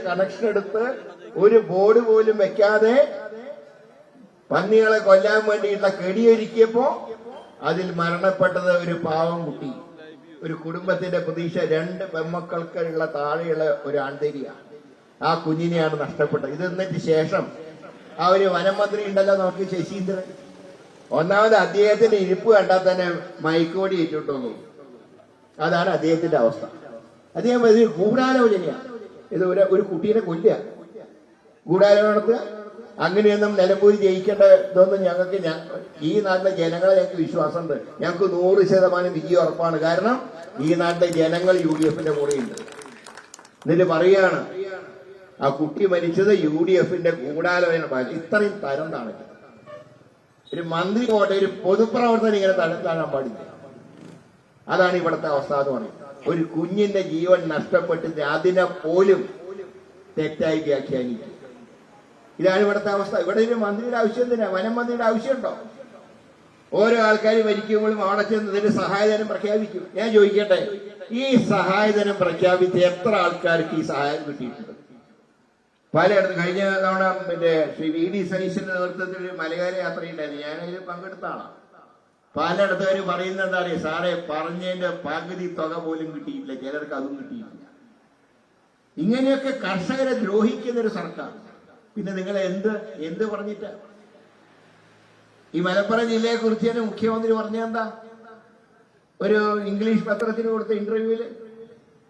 Connection എടുത്ത് ഒരു board പോലും വെക്കാതെ പന്നികളെ കൊല്ലാൻ വേണ്ടിയിട്ടുള്ള കെടിയൊരുക്കിയപ്പോ അതിൽ മരണപ്പെട്ടത് ഒരു പാവം കുട്ടി. ഒരു കുടുംബത്തിന്റെ പ്രതീക്ഷ 2 പെമ്മക്കൾക്കുള്ള താഴെയുള്ള ഒരു ആൺതരിയാണ്. ആ കുഞ്ഞിനെയാണ് നഷ്ടപ്പെട്ടത്. ഇത് എന്നിട്ട് ശേഷം ആ ഒരു വനമന്ത്രി ഉണ്ടല്ലോ നമുക്ക്, ശശീന്ദ്രൻ, ഒന്നാമത് അദ്ദേഹത്തിന്റെ ഇരിപ്പ് കണ്ടാൽ തന്നെ മയക്കോടി ഏറ്റിട്ടോന്നു. അതാണ് അദ്ദേഹത്തിന്റെ അവസ്ഥ. അദ്ദേഹം ഇത് ഗൂഢാലോചനയാണ്. ഇത് ഒരു കുട്ടീനെ കൊല്ലുക, ഗൂഢാലോചന. അങ്ങനെയൊന്നും നിലമ്പൂർ ജയിക്കേണ്ട ഇതൊന്നും ഞങ്ങൾക്ക്, ഈ നാട്ടിലെ ജനങ്ങളെ ഞങ്ങൾക്ക് വിശ്വാസമുണ്ട്. ഞങ്ങൾക്ക് 100% വിജയം ഉറപ്പാണ്. കാരണം ഈ നാട്ടിലെ ജനങ്ങൾ UDFന്റെ കൂടെയുണ്ട്. എന്നിട്ട് പറയാണ് ആ കുട്ടി മരിച്ചത് UDFന്റെ ഗൂഢാലോചന. ഇത്രയും തരം താണില്ല ഒരു മന്ത്രി പോട്ടെ, ഒരു പൊതുപ്രവർത്തനം ഇങ്ങനെ തരം താഴാൻ പാടില്ല. അതാണ് ഇവിടുത്തെ അവസ്ഥ എന്ന് പറയുന്നത്. ഒരു കുഞ്ഞിന്റെ ജീവൻ നഷ്ടപ്പെട്ടിട്ട് അതിനെ പോലും തെറ്റായി വ്യാഖ്യാനിക്കും. ഇതാണ് ഇവിടുത്തെ അവസ്ഥ. ഇവിടെ ഒരു മന്ത്രിയുടെ ആവശ്യം എന്തിനാ? വനം മന്ത്രിയുടെ ആവശ്യമുണ്ടോ? ഓരോ ആൾക്കാർ മരിക്കുമ്പോഴും അവിടെ ചെന്ന് ഇതിന്റെ സഹായധനം പ്രഖ്യാപിക്കും. ഞാൻ ചോദിക്കട്ടെ, ഈ സഹായധനം പ്രഖ്യാപിച്ച് എത്ര ആൾക്കാർക്ക് ഈ സഹായം കിട്ടിയിട്ടുണ്ട്? പലയിടത്ത് കഴിഞ്ഞ തവണ ശ്രീ VD സതീശന്റെ നേതൃത്വത്തിൽ ഒരു മലയാള യാത്രയുണ്ടായിരുന്നു. ഞാനതിൽ പങ്കെടുത്താണ്. പലയിടത്ത് അവർ പറയുന്നത് എന്താ പറയുക, സാറേ പറഞ്ഞതിന്റെ പകുതി തുക പോലും കിട്ടിയിട്ടില്ല, ചിലർക്ക് അതും കിട്ടിയിട്ടില്ല. ഇങ്ങനെയൊക്കെ കർഷകരെ ദ്രോഹിക്കുന്ന ഒരു സർക്കാർ. പിന്നെ നിങ്ങൾ എന്ത് പറഞ്ഞിട്ടാ? ഈ മലപ്പുറം ജില്ലയെ കുറിച്ച് തന്നെ മുഖ്യമന്ത്രി പറഞ്ഞെന്താ? ഒരു ഇംഗ്ലീഷ് പത്രത്തിന് കൊടുത്ത ഇന്റർവ്യൂവില്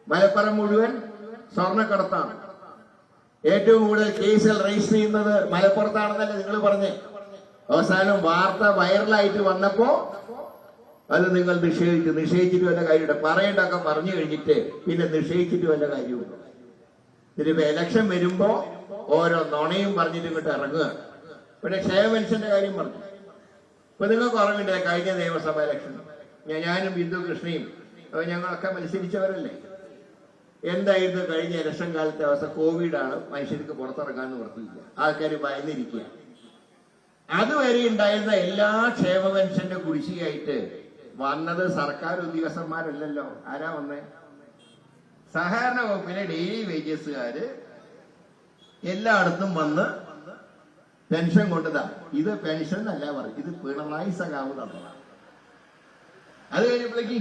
മലപ്പുറം മുഴുവൻ സ്വർണ്ണക്കടത്താണ്, ഏറ്റവും കൂടുതൽ കേസുകൾ രജിസ്റ്റർ ചെയ്യുന്നത് മലപ്പുറത്താണെന്നല്ലേ നിങ്ങൾ പറഞ്ഞേ. അവസാനം വാർത്ത വൈറലായിട്ട് വന്നപ്പോ അത് നിങ്ങൾ നിഷേധിച്ചിട്ട് വല്ല കാര്യമുണ്ട്? പറയേണ്ടൊക്കെ പറഞ്ഞു കഴിഞ്ഞിട്ട് പിന്നെ നിഷേധിച്ചിട്ട് വല്ല കാര്യമുണ്ടോ? ഇതിലിപ്പോ ഇലക്ഷൻ വരുമ്പോ ഓരോ നുണയും പറഞ്ഞിട്ട് ഇങ്ങോട്ട് ഇറങ്ങുക. പിന്നെ ക്ഷേമ പെൻഷന്റെ കാര്യം പറഞ്ഞു. ഇപ്പൊ നിങ്ങൾക്ക് ഓർമ്മയുണ്ട് കഴിഞ്ഞ നിയമസഭാ ഇലക്ഷൻ ഞാനും ബിന്ദു കൃഷ്ണയും ഞങ്ങളൊക്കെ മത്സരിച്ചവരല്ലേ? എന്തായിരുന്നു കഴിഞ്ഞ ഇലക്ഷൻ കാലത്തെ അവസ്ഥ? കോവിഡാണ്, മനുഷ്യർക്ക് പുറത്തിറങ്ങാൻ നിവർത്തിയില്ല, ആൾക്കാർ ഭയന്നിരിക്കുക. അതുവരെ ഉണ്ടായിരുന്ന എല്ലാ ക്ഷേമ പെൻഷന്റെ കുടിശ്ശികയായിട്ട് വന്നത് സർക്കാർ ഉദ്യോഗസ്ഥന്മാരല്ലല്ലോ. ആരാ വന്നേ? സഹകരണ വകുപ്പിലെ ഡെയിലി വേജസുകാര് എല്ലായിടത്തും വന്ന് പെൻഷൻ കൊണ്ടുതാ. ഇത് പെൻഷൻ അല്ല പറയും, ഇത് പിണറായി സഖാവ് തന്നതാണ്. അത് കഴിഞ്ഞപ്പോഴേക്ക്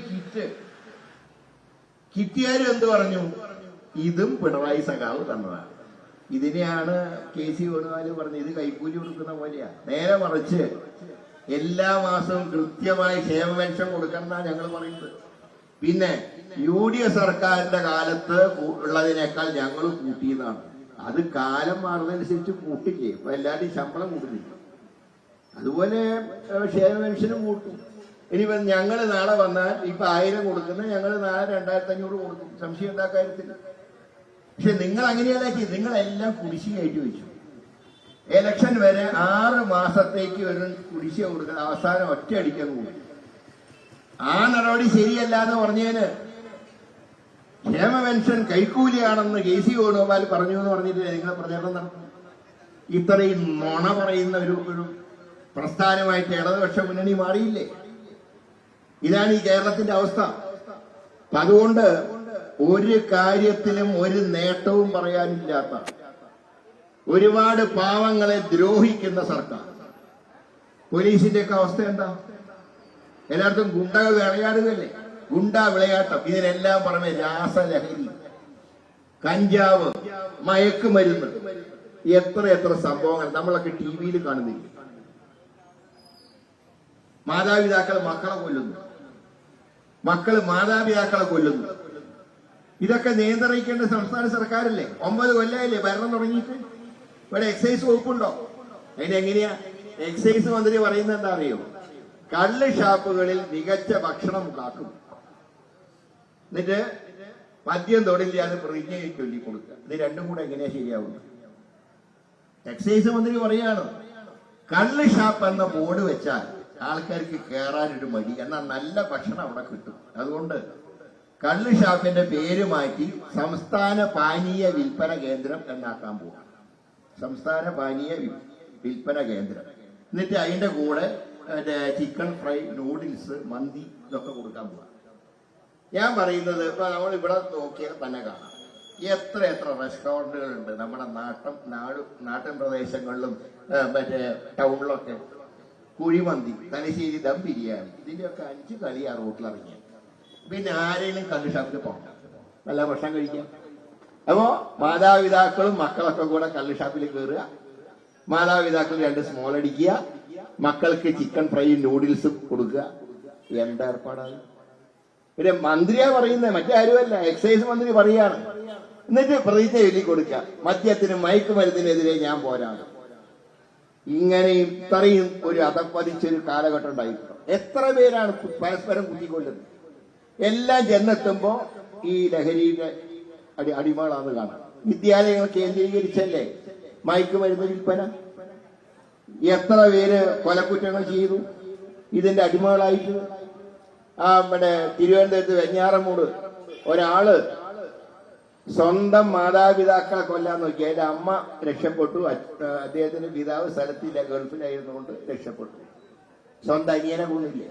കിറ്റിയാരും എന്ത് പറഞ്ഞു? ഇതും പിണറായി സഖാവ് തന്നതാണ്. ഇതിനെയാണ് KC വേണുഗോപാൽ പറഞ്ഞത് ഇത് കൈക്കൂലി കൊടുക്കുന്ന പോലെയാ. നേരെ മറിച്ച് എല്ലാ മാസവും കൃത്യമായി ക്ഷേമ പെൻഷൻ കൊടുക്കണം എന്നാണ് ഞങ്ങൾ പറയുന്നത്. പിന്നെ UDF സർക്കാരിന്റെ കാലത്ത് ഉള്ളതിനേക്കാൾ ഞങ്ങൾ കൂട്ടിയതാണ്. അത് കാലം മാറുന്നതനുസരിച്ച് കൂട്ടില്ലേ. ഇപ്പൊ എല്ലാവരുടെയും ശമ്പളം കൂട്ടുന്നില്ല, അതുപോലെ ക്ഷേമ പെൻഷനും കൂട്ടും. ഇനിയിപ്പോ ഞങ്ങൾ നാളെ വന്നാൽ ഇപ്പൊ 1000 കൊടുക്കുന്ന ഞങ്ങൾ നാളെ 2500 കൊടുക്കും. സംശയം എന്താ കാര്യത്തിൽ? പക്ഷെ നിങ്ങൾ അങ്ങനെയല്ല ചെയ്ത്, നിങ്ങളെല്ലാം കുടിശ്ശികയായിട്ട് വെച്ചു. ഇലക്ഷൻ വരെ 6 മാസത്തേക്ക് ഒരു കുടിശ്ശിക കൊടുക്കുന്ന അവസാനം ഒറ്റയടിക്കാൻ കൂടി. ആ നടപടി ശരിയല്ല എന്ന് പറഞ്ഞതിന് ക്ഷേമ പെൻഷൻ കൈക്കൂലിയാണെന്ന് KC വേണുഗോപാൽ പറഞ്ഞു എന്ന് പറഞ്ഞിട്ട് നിങ്ങൾ പ്രചരണം നടത്തും. ഇത്രയും നുണ പറയുന്ന ഒരു പ്രസ്ഥാനമായിട്ട് ഇടതുപക്ഷ മുന്നണി മാറിയില്ലേ? ഇതാണ് ഈ കേരളത്തിന്റെ അവസ്ഥ. അപ്പൊ അതുകൊണ്ട് ഒരു കാര്യത്തിലും ഒരു നേട്ടവും പറയാനില്ലാത്ത, ഒരുപാട് പാവങ്ങളെ ദ്രോഹിക്കുന്ന സർക്കാർ. പോലീസിന്റെ ഒക്കെ അവസ്ഥ എന്താ? എല്ലായിടത്തും ഗുണ്ടകൾ വിളയാടുകയല്ലേ, ഗുണ്ടാ വിളയാട്ടം. ഇതിനെല്ലാം പുറമെ രാസലഹരി, കഞ്ചാവ്, മയക്കുമരുന്ന്, എത്ര സംഭവങ്ങൾ നമ്മളൊക്കെ TV കാണുന്നില്ല. മാതാപിതാക്കൾ മക്കളെ കൊല്ലുന്നു, മക്കള് മാതാപിതാക്കളെ കൊല്ലുന്നു. ഇതൊക്കെ നിയന്ത്രിക്കേണ്ട സംസ്ഥാന സർക്കാരല്ലേ? 9 കൊല്ലമായില്ലേ ഭരണം തുടങ്ങിയിട്ട്? ഇവിടെ എക്സൈസ് വകുപ്പുണ്ടോ? അതിനെങ്ങനെയാ എക്സൈസ് മന്ത്രി പറയുന്നത്? എന്താ അറിയോ? കള്ള് ഷാപ്പുകളിൽ മികച്ച ഭക്ഷണം ഉണ്ടാക്കും, എന്നിട്ട് മദ്യം തൊടില്ലാതെ പ്രതിജ്ഞയെ ചൊല്ലിക്കൊടുക്കുക. ഇത് രണ്ടും കൂടെ എങ്ങനെയാ ശരിയാവുന്നത്? എക്സൈസ് മന്ത്രി പറയാണ് കള്ള് ഷാപ്പ് എന്ന ബോർഡ് വെച്ചാൽ ആൾക്കാർക്ക് കയറാനൊരു മടി, എന്നാൽ നല്ല ഭക്ഷണം അവിടെ കിട്ടും. അതുകൊണ്ട് കള്ള് ഷാപ്പിന്റെ പേര് മാറ്റി സംസ്ഥാന പാനീയ വിൽപ്പന കേന്ദ്രം എന്നാക്കാൻ പോവാം. സംസ്ഥാന പാനീയ വിൽപ്പന കേന്ദ്രം. എന്നിട്ട് അതിന്റെ കൂടെ ചിക്കൻ ഫ്രൈ, നൂഡിൽസ്, മന്തി ഇതൊക്കെ കൊടുക്കാൻ പോവാം. ഞാൻ പറയുന്നത് ഇപ്പൊ നമ്മൾ ഇവിടെ നോക്കിയാൽ തന്നെ കാണാം. എത്ര റെസ്റ്റോറന്റുകളുണ്ട് നമ്മുടെ നാട്ടിൻ പ്രദേശങ്ങളിലും മറ്റേ ടൗണിലൊക്കെ. കുഴിമന്തി, തലശ്ശേരി ദം ബിരിയാണി, ഇതിന്റെയൊക്കെ 5 കളി ആ റോട്ടിലിറങ്ങിയ. പിന്നെ ആരെങ്കിലും കള്ള് ഷാപ്പിൽ പോകണ്ട, നല്ല ഭക്ഷണം കഴിക്കാം. അപ്പോ മാതാപിതാക്കളും മക്കളൊക്കെ കൂടെ കള്ള് ഷാപ്പിൽ കയറുക, മാതാപിതാക്കൾ 2 സ്മോൾ അടിക്കുക, മക്കൾക്ക് ചിക്കൻ ഫ്രൈ നൂഡിൽസും കൊടുക്കുക. എന്താ ഏർപ്പാടാണ്? പിന്നെ മന്ത്രിയാ പറയുന്നത്, മറ്റാരുമല്ല, എക്സൈസ് മന്ത്രി പറയാണ്. എന്നിട്ട് പ്രതിജ്ഞ ചൊല്ലി കൊടുക്കുക, മദ്യത്തിനും മയക്കുമരുന്നിനെതിരെ ഞാൻ പോരാണ്. ഇങ്ങനെ ഇത്രയും ഒരു അധപ്പതിച്ചൊരു കാലഘട്ടം ഉണ്ടായിരുന്നു. എത്ര പേരാണ് പരസ്പരം കുത്തിക്കൊള്ളുന്നത്? എല്ലാം ചെന്നെത്തുമ്പോ ഈ ലഹരിയുടെ അടിമകളാണ് കാണാം. വിദ്യാലയങ്ങൾ കേന്ദ്രീകരിച്ചല്ലേ മയക്കുമരുന്ന് വിൽപ്പന. എത്ര പേര് കൊലക്കുറ്റങ്ങൾ ചെയ്തു ഇതിന്റെ അടിമകളായിട്ട്. നമ്മുടെ തിരുവനന്തപുരത്ത് വെഞ്ഞാറമൂട് ഒരാള് സ്വന്തം മാതാപിതാക്കളെ കൊല്ലാൻ നോക്കി. അതിന്റെ അമ്മ രക്ഷപ്പെട്ടു, അദ്ദേഹത്തിന്റെ പിതാവ് സ്ഥലത്തില്ല, ഗൾഫിലായിരുന്നുകൊണ്ട് രക്ഷപ്പെട്ടു. സ്വന്തം അനിയനെ കൊന്നില്ലേ?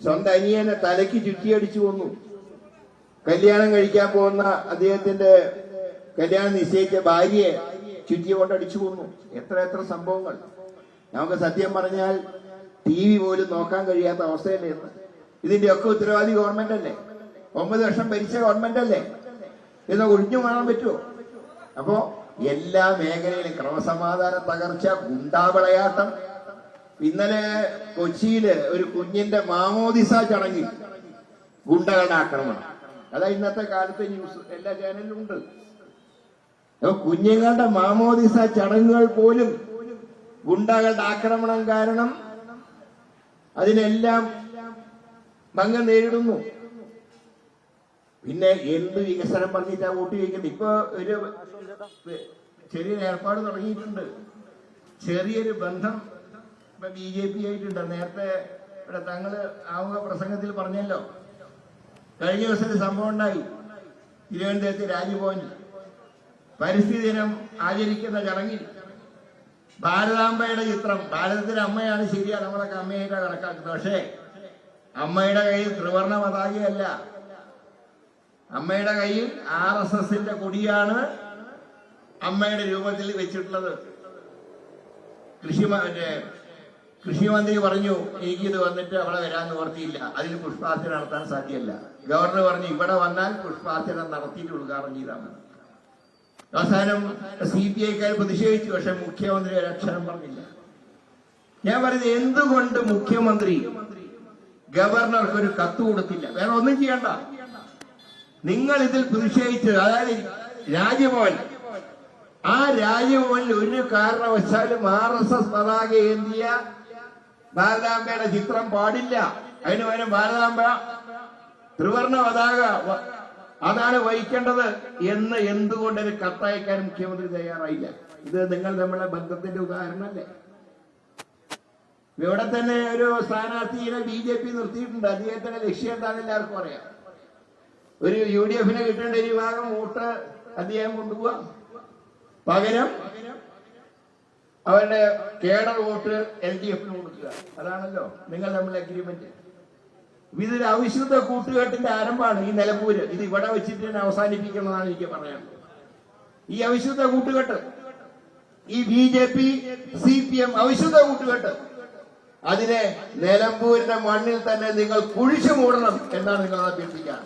സ്വന്തം അനിയനെ തലയ്ക്ക് ചുറ്റിയടിച്ചു കൊന്നു. കല്യാണം കഴിക്കാൻ പോകുന്ന അദ്ദേഹത്തിന്റെ കല്യാണം നിശ്ചയിച്ച ഭാര്യയെ ചുറ്റി കൊണ്ടടിച്ചു കൊന്നു. എത്ര സംഭവങ്ങൾ. നമുക്ക് സത്യം പറഞ്ഞാൽ TV പോലും നോക്കാൻ കഴിയാത്ത അവസ്ഥയല്ലേ ഇന്ന്. ഇതിന്റെയൊക്കെ ഉത്തരവാദി ഗവൺമെന്റ് അല്ലേ? 9 വർഷം ഭരിച്ച ഗവൺമെന്റ് അല്ലേ? എന്ന് ഒഴിഞ്ഞു കാണാൻ പറ്റുമോ? അപ്പോ എല്ലാ മേഖലയിലും ക്രമസമാധാന തകർച്ച, ഗുണ്ടാവിളയാട്ടം. ഇന്നലെ കൊച്ചിയില് ഒരു കുഞ്ഞിന്റെ മാമോദിസ ചടങ്ങിൽ ഗുണ്ടകളുടെ ആക്രമണം. അതാ ഇന്നത്തെ കാലത്തെ ന്യൂസ് എല്ലാ ചാനലിലും ഉണ്ട്. അപ്പൊ കുഞ്ഞുങ്ങളുടെ മാമോദിസ ചടങ്ങുകൾ പോലും ഗുണ്ടകളുടെ ആക്രമണം കാരണം അതിനെല്ലാം ഭംഗം നേരിടുന്നു. പിന്നെ എന്ത് വികസനം പറഞ്ഞിട്ടാ വോട്ട് ചോദിക്കുന്നത്? ഇപ്പൊ ഒരു ചെറിയൊരു ഏർപ്പാട് തുടങ്ങിയിട്ടുണ്ട്. ചെറിയൊരു ബന്ധം ഇപ്പൊ BJP ആയിട്ടുണ്ട്. നേരത്തെ ഇവിടെ തങ്ങള് ആമുഖ പ്രസംഗത്തിൽ പറഞ്ഞല്ലോ, കഴിഞ്ഞ ദിവസം ഒരു സംഭവം ഉണ്ടായി. തിരുവനന്തപുരത്ത് രാജ്ഭവനിൽ പരിസ്ഥിതി ദിനം ആചരിക്കുന്ന ചടങ്ങിൽ ഭാരതാംബയുടെ ചിത്രം, ഭാരതത്തിന്റെ അമ്മയാണ്, ശരിയാണ്, നമ്മളൊക്കെ അമ്മയായിട്ടാണ് കണക്കാക്കുന്നത്. പക്ഷേ അമ്മയുടെ കയ്യിൽ ത്രിവർണ്ണ പതാകയല്ല, അമ്മയുടെ കയ്യിൽ RSSന്റെ കൊടിയാണ് അമ്മയുടെ രൂപത്തിൽ വെച്ചിട്ടുള്ളത്. കൃഷിമന്ത്രി പറഞ്ഞു, എനിക്കിത് വന്നിട്ട് അവിടെ വരാൻ നിവർത്തിയില്ല, അതിന് പുഷ്പാർച്ചന നടത്താൻ സാധ്യമല്ല. ഗവർണർ പറഞ്ഞു, ഇവിടെ വന്നാൽ പുഷ്പാർച്ചന നടത്തിയിട്ട് ഉദ്ഘാടനം ചെയ്താൽ മതി. അവസാനം CPIക്കാർ പ്രതിഷേധിച്ചു. പക്ഷെ മുഖ്യമന്ത്രി ഒരക്ഷരം പറഞ്ഞില്ല. ഞാൻ പറയുന്നത്, എന്തുകൊണ്ട് മുഖ്യമന്ത്രി ഗവർണർക്ക് ഒരു കത്ത് കൊടുത്തില്ല? വേറെ ഒന്നും ചെയ്യണ്ട. നിങ്ങൾ ഇതിൽ പ്രതിഷേധിച്ച്, അതായത് രാജ്ഭവൻ, ആ രാജ്ഭവനിൽ ഒരു കാരണവശാലും RSS പതാക ഏന്തിയ ഭാരതാംബയുടെ ചിത്രം പാടില്ല. അതിന് പകരം ഭാരതാംബ ത്രിവർണ്ണ പതാക അതാണ് വഹിക്കേണ്ടത് എന്ന് എന്തുകൊണ്ടൊരു കത്തയക്കാൻ മുഖ്യമന്ത്രി തയ്യാറായില്ല? ഇത് നിങ്ങൾ തമ്മിലുള്ള ബന്ധത്തിന്റെ ഉദാഹരണമല്ലേ? ഇവിടെ തന്നെ ഒരു സ്ഥാനാർത്ഥിയെ BJP നിർത്തിയിട്ടുണ്ട്. അദ്ദേഹത്തിന്റെ ലക്ഷ്യം എന്താണെന്ന് എല്ലാവർക്കും അറിയാം. ഒരു UDFന് കിട്ടേണ്ട ഒരു ഭാഗം വോട്ട് അദ്ദേഹം കൊണ്ടുപോവാ, പകരം അവരുടെ കേഡർ വോട്ട് LDFന് കൊടുക്കുക. അതാണല്ലോ നിങ്ങൾ തമ്മിൽ അഗ്രിമെന്റ്. ഇതൊരു അവിശുദ്ധ കൂട്ടുകെട്ടിന്റെ ആരംഭമാണ് ഈ നിലമ്പൂര്. ഇത് ഇവിടെ വെച്ചിട്ട് തന്നെ അവസാനിപ്പിക്കുന്നതാണ് എനിക്ക് പറയാനുള്ളത്. ഈ അവിശുദ്ധ കൂട്ടുകെട്ട്, ഈ BJP CPM അവിശുദ്ധ കൂട്ടുകെട്ട്, അതിനെ നിലമ്പൂരിന്റെ മണ്ണിൽ തന്നെ നിങ്ങൾ കുഴിച്ചു മൂടണം എന്നാണ് നിങ്ങൾ അഭ്യർത്ഥിക്കുക.